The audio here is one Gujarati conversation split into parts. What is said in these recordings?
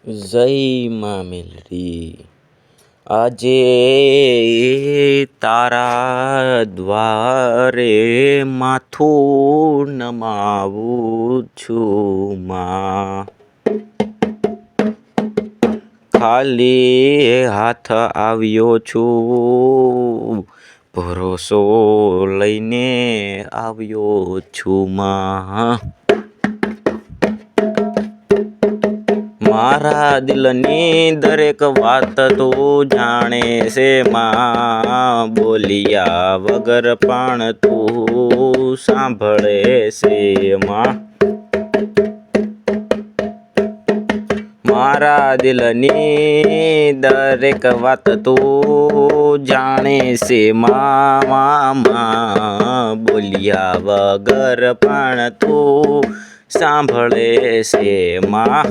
જય માં મેલડી, આજે તારા દ્વારે માથું નમાવું છું માં. ખાલી હાથ આવ્યો છું, ભરોસો લઈને આવ્યો છું માં. મારા દિલની દરેક વાત તું જાણે છે માં, બોલિયા વગર પણ તું સાંભળે છે માં. મારા દિલની દરેક વાત તું જાણે છે માં, બોલિયા વગર પણ તું સાંભળે છે માં.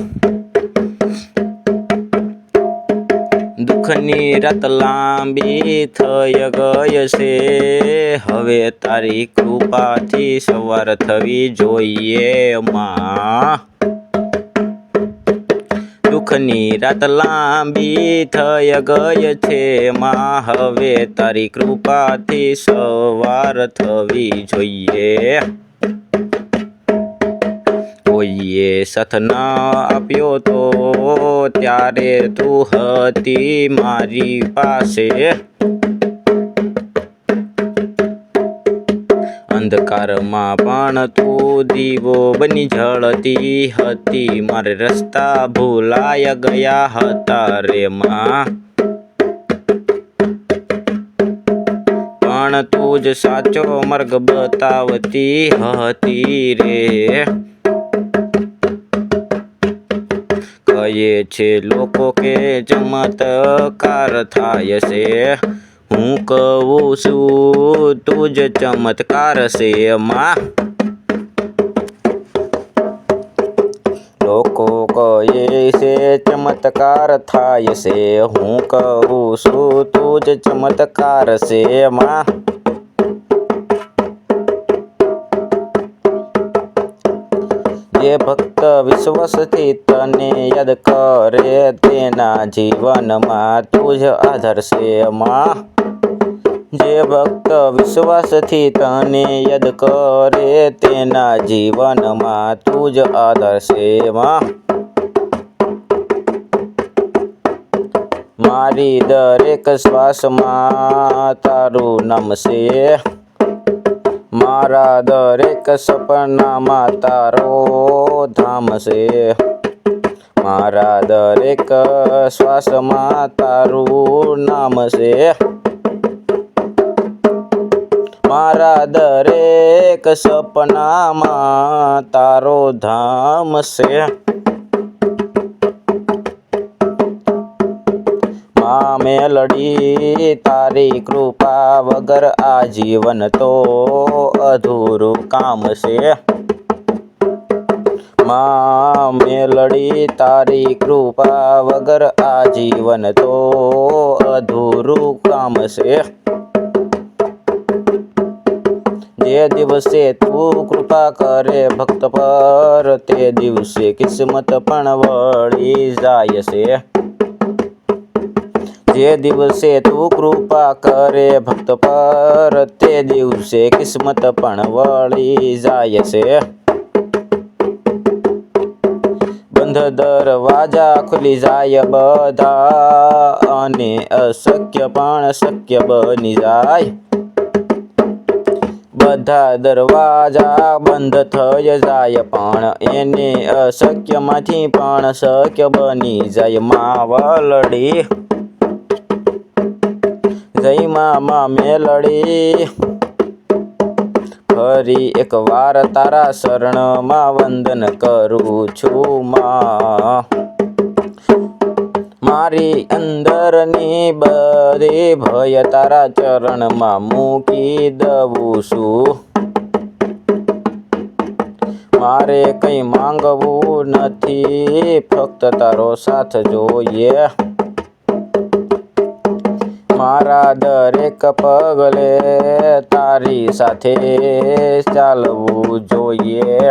દુઃખની રાત લાંબી થઈ ગઈ છે, હવે તારી કૃપાથી સવાર થવી જોઈએ માં. દુઃખની રાત લાંબી થઈ ગઈ છે માં, હવે તારી કૃપાથી સવાર થવી જોઈએ. કોઈએ સાથ ન આપ્યો તો ત્યારે તું હતી મારી પાસે, અંધકારમાં પણ તું દીવો બની જળતી હતી. મારે રસ્તા ભૂલાય ગયા હતા રે માં, પણ તું જ સાચો માર્ગ બતાવતી હતી રે. કહે છે લોકો કે ચમત્કાર થાય છે, હું કહું છું તું જ ચમત્કાર છે માં. લોકો કહે છે ચમત્કાર થાય છે, હું કહું છું તું જ ચમત્કાર છે માં. જે ભક્ત વિશ્વાસથી તને યાદ કરે તેના જીવનમાં તું જ આધાર છે માં. જે ભક્ત વિશ્વાસથી તને યાદ કરે તેના જીવનમાં તું જ આધાર છે માં. મારી દરેક શ્વાસમાં તારું નામ છે, મારા દરેક સપનામાં તારો ધામ છે. મારા દરેક શ્વાસમાં તારું નામ છે, મારા દરેક સપનામાં તારો ધામ છે. માં મેલડી તારી કૃપા વગર આ જીવન તો અધૂરું કામ છે. માં મેલડી તારી કૃપા વગર આ જીવન તો અધૂરું કામ છે. જે દિવસે તું કૃપા કરે ભક્ત પર તે દિવસે કિસ્મત પણ વળી જાય છે. જે દિવસે તું કૃપા કરે ભક્ત પર તે દિવસે કિસ્મત પણ વળી જાય છે. બંધ દરવાજા ખુલી જાય બધા, અને અશક્ય પણ શક્ય બની જાય. બધા દરવાજા બંધ થઈ જાય પણ એને અશક્યમાંથી પણ શક્ય બની જાય. માં વલડી જય માં મેલડી, ફરી એક વાર તારા શરણમાં વંદન કરું છું માં. મારી અંદરની બધી ભય તારા ચરણમાં મૂકી દઉં છું. મારે કંઈ માંગવું નથી, ફક્ત તારો સાથ જોઈએ. મારા દરેક પગલે તારી સાથે ચાલવું જોઈએ.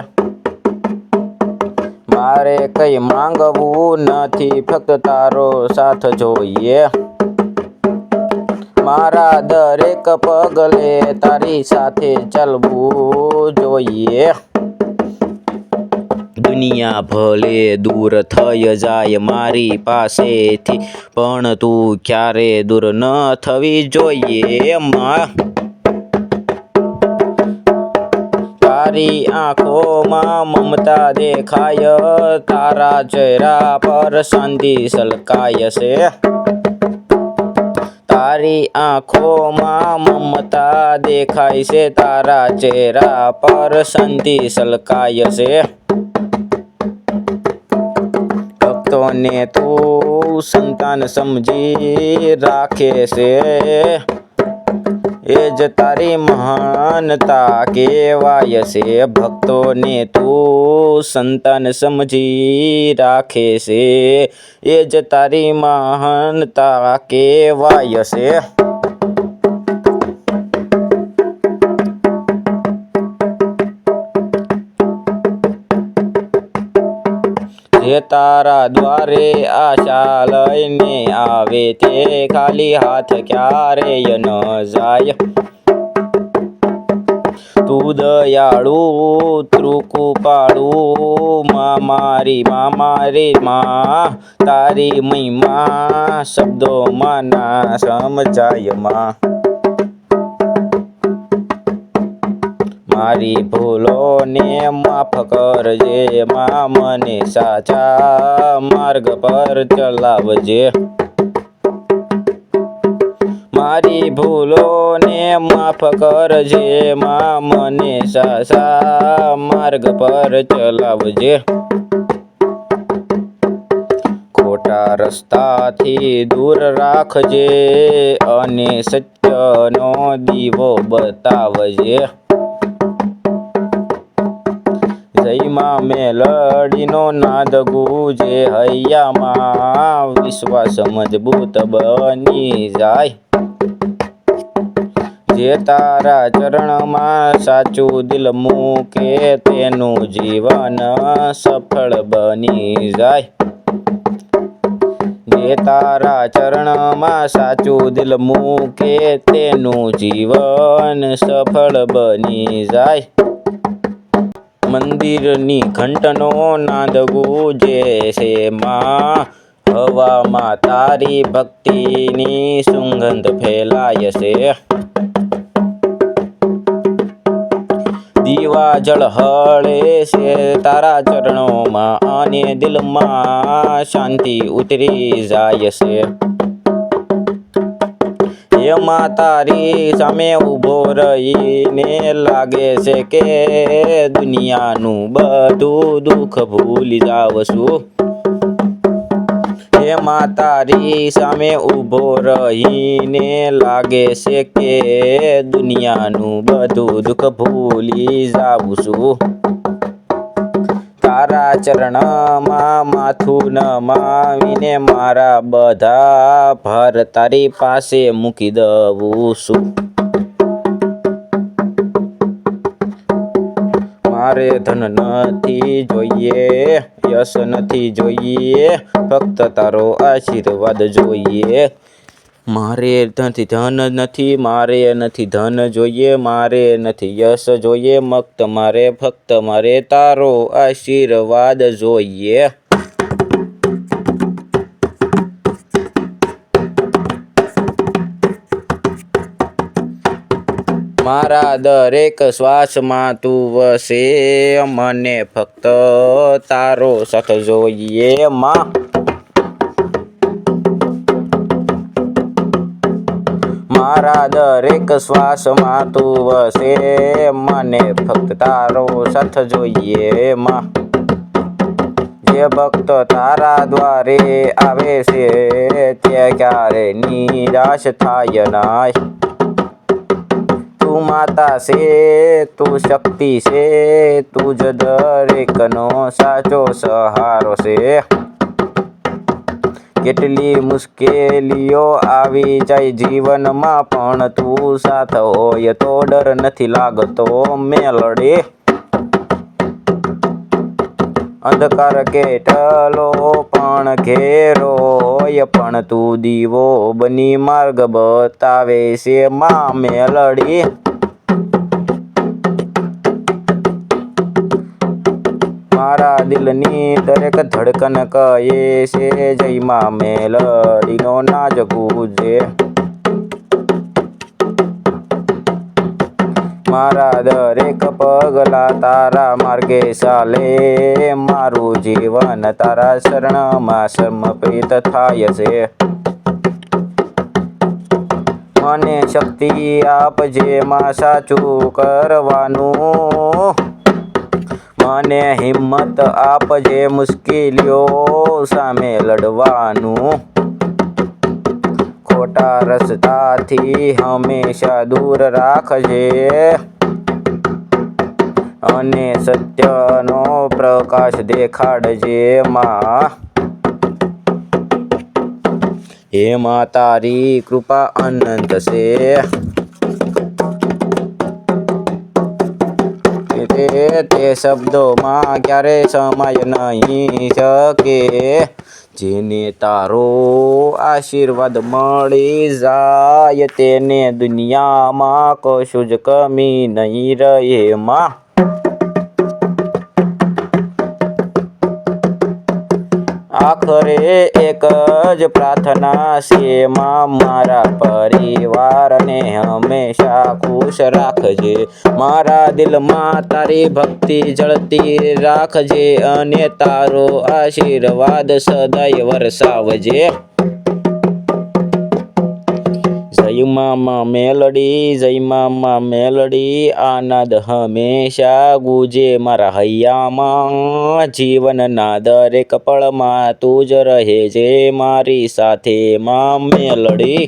મારે કઈ માંગવું નથી, ફક્ત તારો સાથ જોઈએ. મારા દરેક પગલે તારી સાથે ચાલવું જોઈએ. દુનિયા ભલે દૂર થઈ જાય મારી પાસેથી, પણ તું ક્યારે દૂર ન થવી જોઈએ. તારી આંખોમાં મમતા દેખાય, તારા ચહેરા પર શાંતિ છલકાય છે. તારી આંખોમાં મમતા દેખાય છે, તારા ચહેરા પર શાંતિ છલકાય છે. ભક્તોને તું સંતાન સમજી રાખે છે, એ જ તારી મહાનતા કહેવાય છે. ભક્તોને તું સંતાન સમજી રાખે છે, એ જ તારી મહાનતા કહેવાય છે. જે તારા દ્વારે આશા લઈને આવે, તે ખાલી હાથ ક્યારેય ન જાય. તું દયાળુ, તું કૃપાળુ, મારી માં, તારી મહિમા શબ્દોમાં ના સમજાય. મારી ભૂલોને માફ કરજે, મને સાચા માર્ગ પર ચલાવજે. મારી ભૂલોને માફ કરજે, મને સાચા માર્ગ પર ચલાવજે. ખોટા રસ્તાથી દૂર રાખજે, અને સત્યનો દીવો બતાવજે. જયમાં મેલડીનો નાદ ગુંજે, હૈયામાં વિશ્વાસ મજબૂત બની જાય. જે તારા ચરણમાં સાચું દિલ મૂકે, તેનું જીવન સફળ બની જાય. જે તારા ચરણમાં સાચું દિલ મૂકે, તેનું જીવન સફળ બની જાય. મંદિરની ઘંટનો નાદ ગુંજે છે, હવામાં તારી ભક્તિની સુગંધ ફેલાય છે. દીવા ઝળહળે છે તારા ચરણોમાં, અને દિલમાં શાંતિ ઉતરી જાય છે. એમાં તારી સામે ઊભો રહીને લાગે છે કે દુનિયાનું બધું દુઃખ ભૂલી જાવ છું. એમાં તારી સામે ઊભો રહીને લાગે છે કે દુનિયાનું બધું દુઃખ ભૂલી જાઉં છું. તારા ચરણમાં માથું નમાવીને મારા બધા ભાર તારી પાસે મૂકી દઉં છું. મારે ધન નથી જોઈએ, યશ નથી જોઈએ, ફક્ત તારો આશીર્વાદ જોઈએ. મારે નથી ધન નથી, મારે નથી ધન જોઈએ, મારે નથી યશ જોઈએ, ફક્ત મારે તારો આશીર્વાદ જોઈએ. મારા દરેક શ્વાસમાં તું વસે, મને ફક્ત તારો સાથ જોઈએ. મારા દરેક શ્વાસમાં તું વસે, મને ફક્ત તારો સાથ જોઈએ. જે ભક્ત તારા દ્વારે આવે છે, તે ક્યારે નિરાશ થાય નહીં. તું માતા છે, તું શક્તિ છે, તું જ દરેકનો સાચો સહારો છે. કેટલી મુશ્કેલીઓ આવી જાય જીવનમાં, પણ તું સાથ હોય તો ડર નથી લાગતો મેલડી. અંધકાર કેટલો પણ ઘેરોય પણ તું દીવો બની માર્ગ બતાવે છે માં મેલડી. મારા દિલની દરેક ધડકન કહે છે જય માં મેલડીનો નાજ ગુજે. મારા દરેક પગલા તારા માર્ગે ચાલે, મારું જીવન તારા શરણમાં સમર્પિત થાય છે. મને શક્તિ આપજે માં સાચું કરવાનું, મને હિંમત આપજે મુશ્કેલીઓ સામે લડવાનું. ખોટા રસ્તાથી હંમેશા દૂર રાખજે અને સત્યનો પ્રકાશ દેખાડજે માં. હે માં તારી કૃપા અનંત છે, તે શબ્દોમાં ક્યારે સમાય નહીં શકે. જેને તારો આશીર્વાદ મળી જાય તેને દુનિયામાં કશું જ કમી નહીં રહે માં. આખરે એક જ પ્રાર્થના છે માં, મારા પરિવારને હંમેશા ખુશ રાખજે. મારા દિલમાં તારી ભક્તિ જળતી રાખજે અને તારો આશીર્વાદ સદાય વરસાવજે. જય માં મેલડી, જય માં મેલડી, આનંદ હંમેશા ગુજે મારા હૈયામાં. જીવનના દરેક પળમાં તું જ રહે છે મારી સાથે માં મેલડી.